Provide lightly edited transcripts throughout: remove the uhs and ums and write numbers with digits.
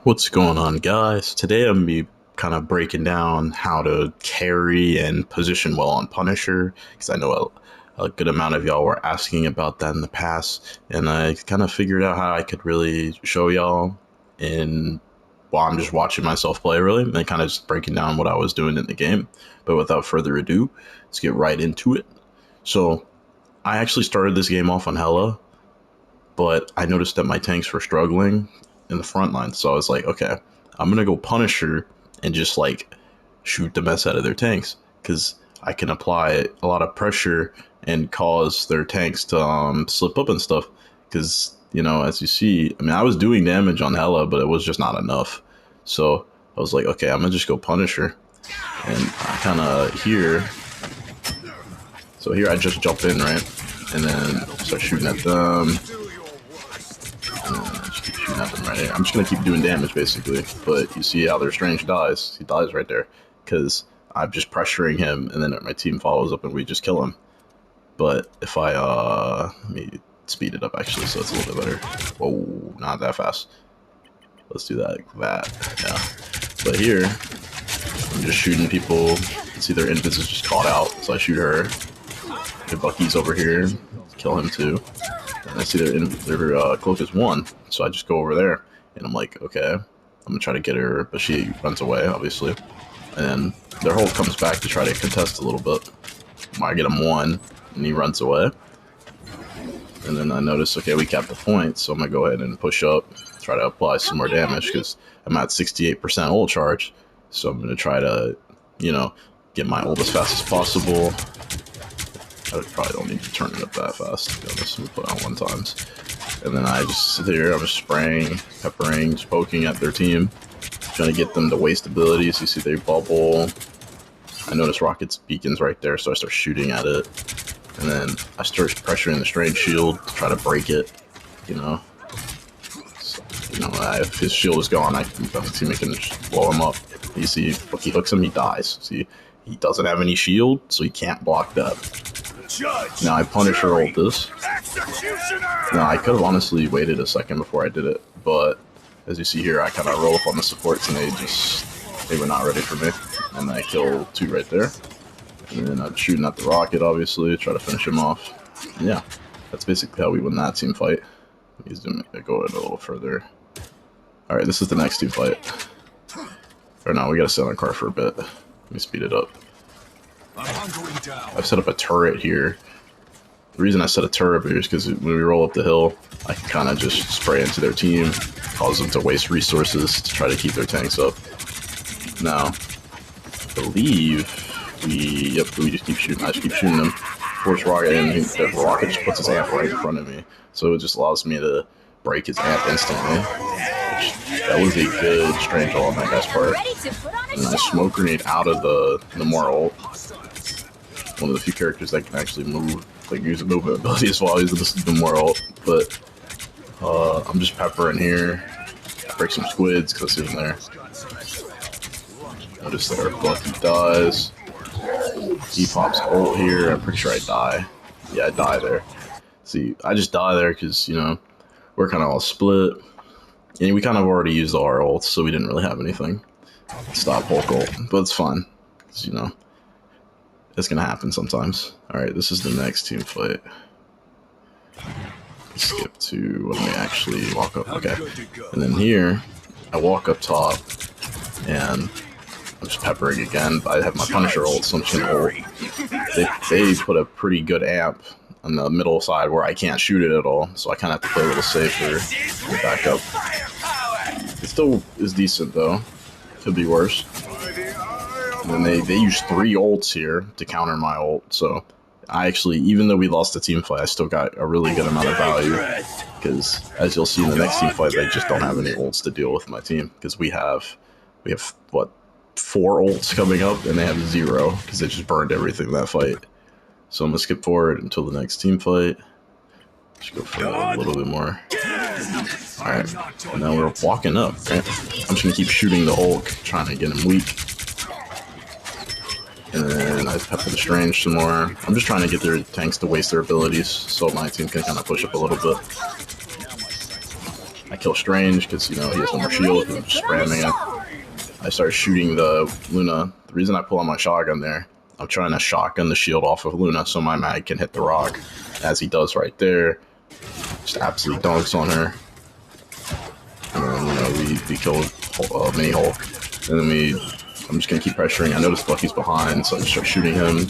What's going on, guys? Today I'm gonna be kind of breaking down how to carry and position well on Punisher, because I know a good amount of y'all were asking about that in the past, and I kind of figured out how I could really show y'all in while I'm just watching myself play, really, and kind of just breaking down what I was doing in the game. But without further ado, let's get right into it. So I actually started this game off on Hella, but I noticed that my tanks were struggling in the front line. So I was like, okay, I'm gonna go Punisher and just like shoot the mess out of their tanks because I can apply a lot of pressure and cause their tanks to slip up and stuff. Because as you see, I mean, I was doing damage on Hella, but it was just not enough. So I was like, okay, I'm gonna just go Punisher, and I kind of here. So here I just jump in, right, and then start shooting at them. Just keep shooting at them right here. I'm just gonna keep doing damage basically, but you see how their Strange dies. He dies right there because I'm just pressuring him, and then my team follows up and we just kill him. But if I let me speed it up actually, so it's a little bit better. Whoa, not that fast. Let's do that like that. Yeah. But here I'm just shooting people. See, their invis is just caught out, so I shoot her. Their Bucky's over here, kill him too. And I see their cloak is 1, so I just go over there, and I'm like, okay, I'm gonna try to get her, but she runs away, obviously. And their hold comes back to try to contest a little bit. I get him 1, and he runs away. And then I notice, okay, we capped the point, so I'm gonna go ahead and push up, try to apply some more damage, because I'm at 68% ult charge. So I'm gonna try to, get my ult as fast as possible. I probably don't need to turn it up that fast, to be honest. We put it on 1 times. And then I just sit here, I'm just spraying, peppering, just poking at their team, trying to get them to waste abilities. You see they bubble. I notice Rocket's beacon's right there, so I start shooting at it. And then I start pressuring the Strange shield to try to break it, So, if his shield is gone, my teammate can just blow him up. You see, if he hooks him, he dies. See, he doesn't have any shield, so he can't block that. Now I Punisher ult this. Now I could have honestly waited a second before I did it, but as you see here, I kind of roll up on the supports and they were not ready for me, and I kill 2 right there. And then I'm shooting at the Rocket, obviously, try to finish him off. And yeah, that's basically how we win that team fight. He's going to go in a little further. All right, this is the next team fight. Or no, we gotta sit on a car for a bit. Let me speed it up. I've set up a turret here. The reason I set a turret here is because when we roll up the hill, I can kind of just spray into their team, cause them to waste resources to try to keep their tanks up. Now, I believe we just keep shooting. I just keep shooting them. Force Rocket, and the Rocket just puts his amp right in front of me, so it just allows me to break his amp instantly. That was a good Strange ult on that guy's part. And I smoke grenade out of the more ult. One of the few characters that can actually move, like use a movement ability as well. He's the more ult, but I'm just peppering here. Break some squids because he's in there. Notice that our Bucky dies. He pops ult here. I'm pretty sure I die. Yeah, I die there. See, I just die there because we're kind of all split. And we kind of already used all our ults, so we didn't really have anything to stop Hulk ult. But it's fine, because, it's going to happen sometimes. Alright, this is the next team fight. Skip to when we actually walk up. Okay. And then here, I walk up top, and I'm just peppering again. I have my Punisher ult, so I'm just going to ult. They put a pretty good amp on the middle side where I can't shoot it at all, so I kind of have to play a little safer and back up. It still is decent though. Could be worse. And then they use 3 ults here to counter my ult, so I actually, even though we lost the team fight, I still got a really good amount of value, because as you'll see in the next team fight, they just don't have any ults to deal with my team, because we have what, 4 ults coming up, and they have 0, because they just burned everything in that fight. So I'm gonna skip forward until the next team fight. Just go for a little bit more. Alright, and now we're walking up. Okay? I'm just gonna keep shooting the Hulk, trying to get him weak. And then I pepper the Strange some more. I'm just trying to get their tanks to waste their abilities so my team can kind of push up a little bit. I kill Strange because, you know, he has no more shield because I'm just spamming it. I start shooting the Luna. The reason I pull out my shotgun there, I'm trying to shotgun the shield off of Luna so my mag can hit the rock, as he does right there. Just absolutely dunks on her. And then, you know, we kill Mini Hulk. And then I'm just going to keep pressuring. I notice Bucky's behind, so I just start shooting him.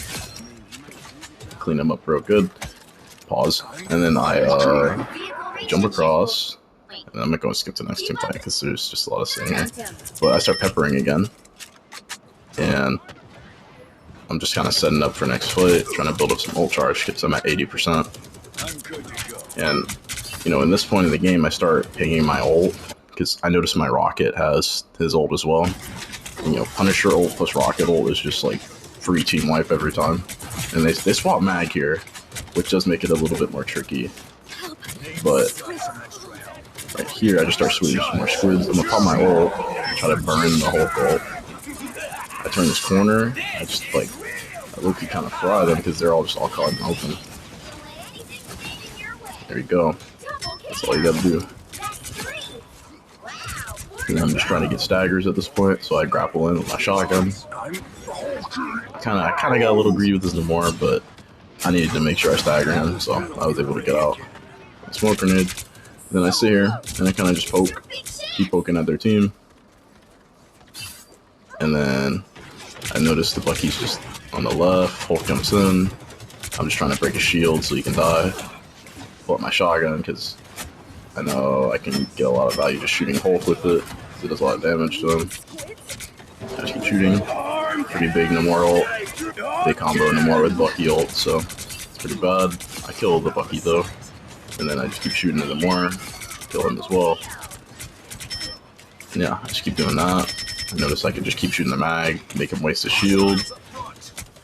Clean him up real good. Pause. And then I jump across. And I'm not going to skip to the next team fight because there's just a lot of saying here. But I start peppering again. And I'm just kind of setting up for next fight, trying to build up some ult charge because I'm at 80%. And, you know, in this point in the game, I start pinging my ult because I notice my Rocket has his ult as well. And, you know, Punisher ult plus Rocket ult is just like free team wipe every time. And they swap mag here, which does make it a little bit more tricky. But right here, I just start swinging some more squids. I'm gonna pop my ult, try to burn the Hulk ult. I turn this corner, I just like, I low-key kind of fry them because they're all caught and open. There you go. That's all you gotta do. And I'm just trying to get staggers at this point, so I grapple in with my shotgun. I kind of got a little greedy with this Namor, but I needed to make sure I stagger him, so I was able to get out. Smoke grenade. Then I sit here and I kind of just keep poking at their team. And then I notice the Bucky's just on the left. Hulk jumps in. I'm just trying to break his shield so he can die. Pull out my shotgun because I know I can get a lot of value just shooting Hulk with it. It does a lot of damage to him. I just keep shooting. Pretty big Namor ult. They combo Namor with Bucky ult, so it's pretty bad. I kill the Bucky though. And then I just keep shooting at Namor. Kill him as well. And yeah, I just keep doing that. I notice I can just keep shooting the mag, make him waste his shield.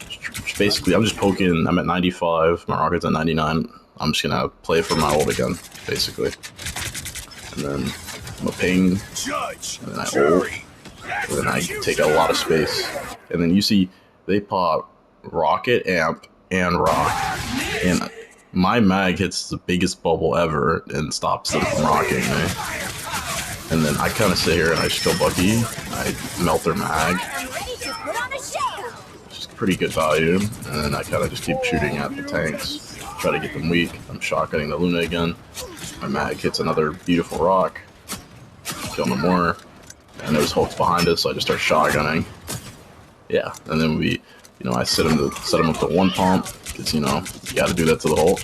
Just basically, I'm just poking. I'm at 95. My rocket's at 99. I'm just gonna play for my ult again, basically. And then I'm a ping. And then I ult. And then I take a lot of space. And then you see they pop rocket, amp, and rock. And my mag hits the biggest bubble ever and stops them from rocking me. And then I kind of sit here and I just kill Bucky. I melt their mag. Which is pretty good value. And then I kind of just keep shooting at the tanks. Try to get them weak. I'm shotgunning the Luna again. My mag hits another beautiful rock. Kill no more. I notice Hulk's behind us, so I just start shotgunning. Yeah, and then I set him up to one pump, because, you know, you gotta do that to the Hulk.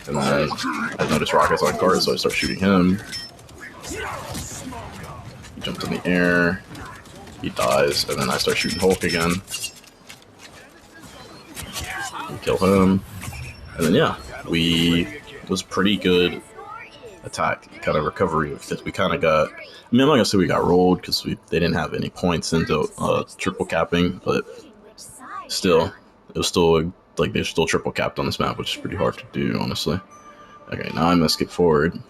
And then I notice Rocket's on guard, so I start shooting him. He jumps in the air, he dies, and then I start shooting Hulk again. We kill him. And then, yeah, it was pretty good attack, kind of recovery, because we kind of got, I mean, I'm not gonna say we got rolled because they didn't have any points into triple capping, but still, it was still like they're still triple capped on this map, which is pretty hard to do, honestly. Okay, now I'm gonna skip forward.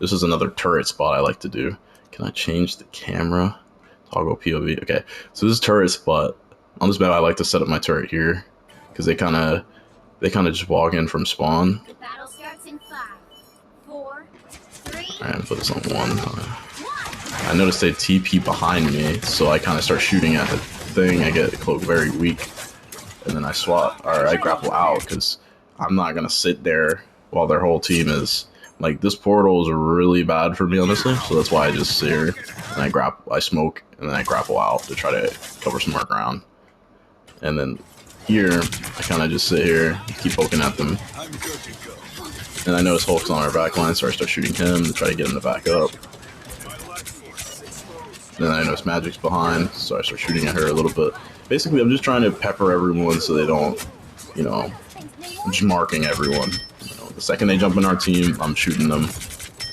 This is another turret spot I like to do. Can I change the camera? Toggle POV. Okay, so this is turret spot. On this map, I like to set up my turret here because they kind of just walk in from spawn. The battle starts in 5, 4, 3. Alright, put this on 1. I noticed they TP behind me, so I kind of start shooting at the thing. I get the cloak very weak, and then I grapple out because I'm not gonna sit there while their whole team is like, this portal is really bad for me, honestly. So that's why I just sit here and I smoke, and then I grapple out to try to cover some more ground. And then here, I kind of just sit here, keep poking at them. And I notice Hulk's on our back line, so I start shooting him to try to get him to back up. Then I notice Magic's behind, so I start shooting at her a little bit. Basically, I'm just trying to pepper everyone so they don't, you know, I'm just marking everyone. You know, the second they jump in our team, I'm shooting them.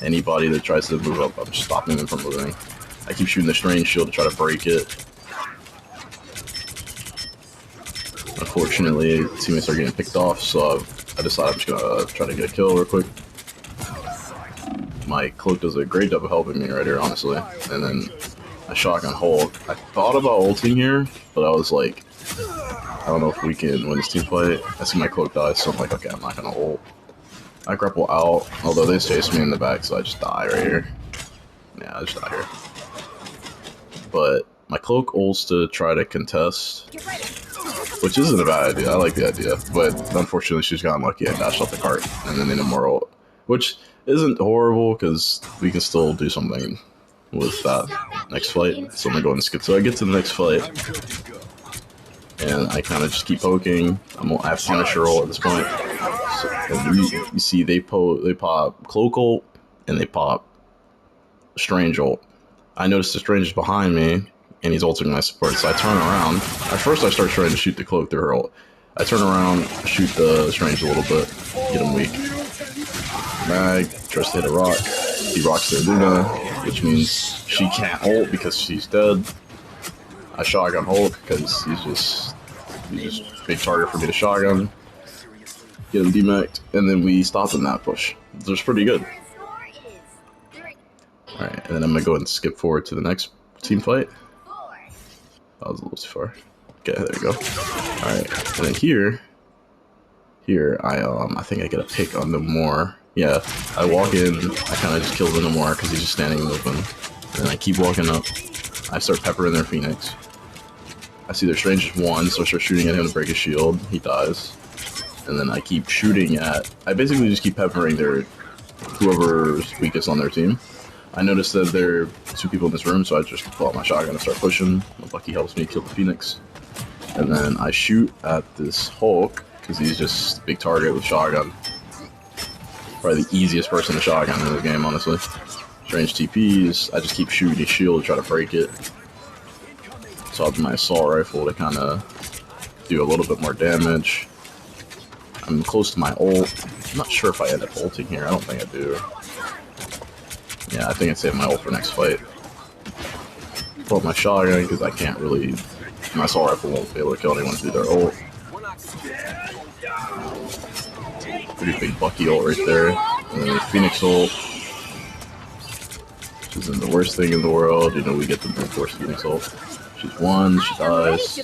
Anybody that tries to move up, I'm just stopping them from moving. I keep shooting the Strange Shield to try to break it. Unfortunately, teammates are getting picked off, so I decided I'm just gonna try to get a kill real quick. My cloak does a great job of helping me right here, honestly. And then I shotgun Hulk. I thought about ulting here, but I was like, I don't know if we can win this team fight. I see my cloak die, so I'm like, okay, I'm not gonna ult. I grapple out, although they chase me in the back, so I just die right here. Yeah, I just die here. But my cloak ults to try to contest, which isn't a bad idea. I like the idea, but unfortunately she's gotten lucky. I dashed off the cart, and then they no more ult, which isn't horrible because we can still do something with that next fight. So I'm gonna go and skip. So I get to the next fight, and I kind of just keep poking. I have Punisher ult at this point. So, and you see they pop cloak ult and they pop strange ult. I noticed the strange is behind me, and he's ulting my support, so I turn around. At first I start trying to shoot the cloak through her ult. I turn around, shoot the strange a little bit, get him weak. Mag, tries to hit a rock. He rocks their Luna, which means she can't ult because she's dead. I shotgun Hulk because he's just a big target for me to shotgun. Get him demeched, and then we stop in that push. It's pretty good. Alright, and then I'm gonna go and skip forward to the next team fight. That was a little too far. Okay, there we go. Alright, and then here I think I get a pick on the Moore. Yeah, I walk in, I kind of just kill the Moore because he's just standing open. And then I keep walking up. I start peppering their Phoenix. I see their strange is one, so I start shooting at him to break his shield. He dies. And then I keep shooting at... I basically just keep peppering their... whoever's weakest on their team. I noticed that there are two people in this room, so I just pull out my shotgun and start pushing. Lucky helps me kill the Phoenix. And then I shoot at this Hulk, because he's just a big target with shotgun. Probably the easiest person to shotgun in the game, honestly. Strange TPs, I just keep shooting his shield to try to break it. So I'll do my assault rifle to kind of do a little bit more damage. I'm close to my ult. I'm not sure if I end up ulting here, I don't think I do. Yeah, I think I'd save my ult for next fight. Pull up my shotgun because I can't really... My assault rifle won't be able to kill anyone through their ult. Pretty big Bucky ult right there. And then the Phoenix ult. Which isn't the worst thing in the world. You know, we get the force Phoenix ult. She's one, she dies.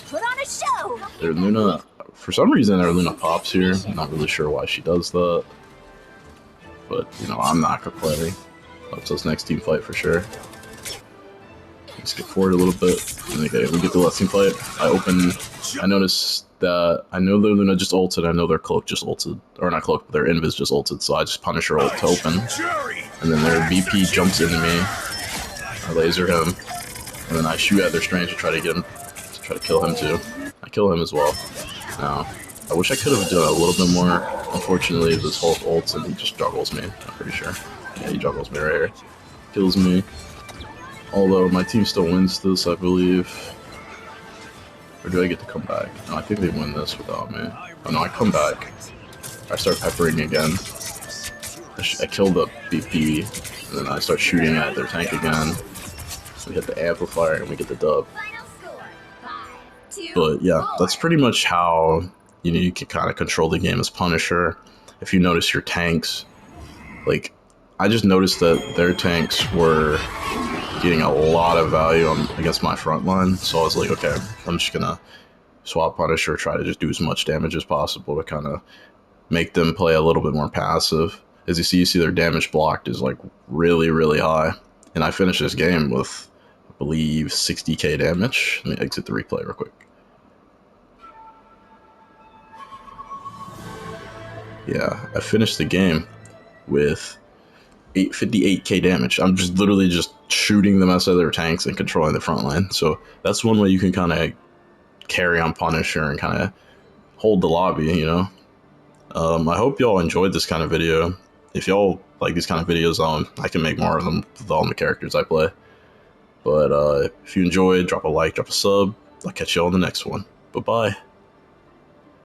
Their Luna... For some reason, their Luna pops here. I'm not really sure why she does that. But, you know, I'm not complaining. Up to this next team fight for sure. Let's get forward a little bit. Okay, we get the last team fight. I noticed that I know their Luna just ulted. I know their cloak just ulted, or not cloak, but their invis just ulted. So I just punish her ult to open, and then their VP jumps into me. I laser him, and then I shoot at their strange to try to get him, to try to kill him too. I kill him as well. Now, I wish I could have done a little bit more. Unfortunately, this Hulk ults and he just juggles me. I'm pretty sure. Yeah, he juggles me right here. Kills me. Although my team still wins this, I believe. Or do I get to come back? No, I think they win this without me. Oh no, I come back. I start peppering again. I kill the BP, and then I start shooting at their tank again. We hit the amplifier and we get the dub. But yeah, that's pretty much how you can kind of control the game as Punisher. If you notice your tanks, like I just noticed that their tanks were getting a lot of value against my front line, so I was like, okay, I'm just gonna swap Punisher, try to just do as much damage as possible to kind of make them play a little bit more passive. As you see their damage blocked is like really, really high, and I finished this game with, I believe, 60k damage. Let me exit the replay real quick. Yeah, I finished the game with 58k damage. I'm just literally just shooting the mess out of their tanks and controlling the front line. So that's one way you can kind of carry on Punisher and kind of hold the lobby, you know. I hope y'all enjoyed this kind of video. If y'all like these kind of videos, I can make more of them with all the characters I play. But if you enjoyed, drop a like, drop a sub. I'll catch y'all in the next one. Bye-bye.